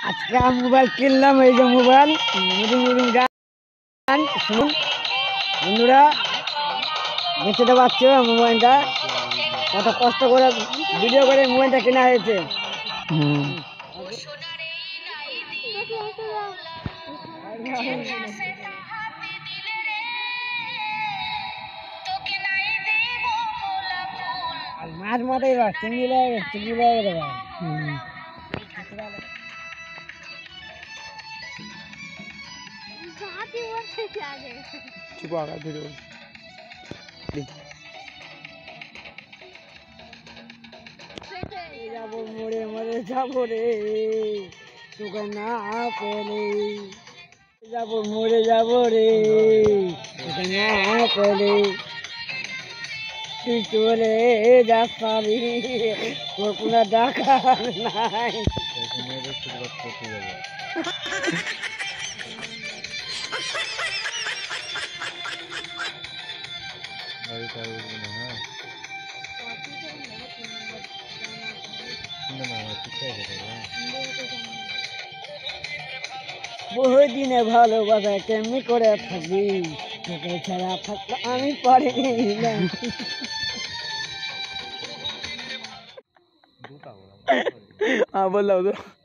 আজকে মোবাইল কিনলাম, এই যে মোবাইল নতুন নতুন গান শুনুন বন্ধুরা, দেখতে পাচ্ছ মোবাইলটা কত কষ্ট করে ভিডিও করে মোবাইলটা কেনা হয়েছে। মাছ মাথায় বা চিংড়ি লাগে দেবা যাবো মরে মরে যাবো রে তোকে না পেলে, যাবো মরে যাবো রে তোকে না পেলে, তুই চলে যাবি তোর কোনো ডাকা নাই। বহুদিনে ভালোবাসা কেমনি করে থাকবি, তোকে ছাড়া থাকলে আমি পারিনি। हाँ बोल रहा हूँ तो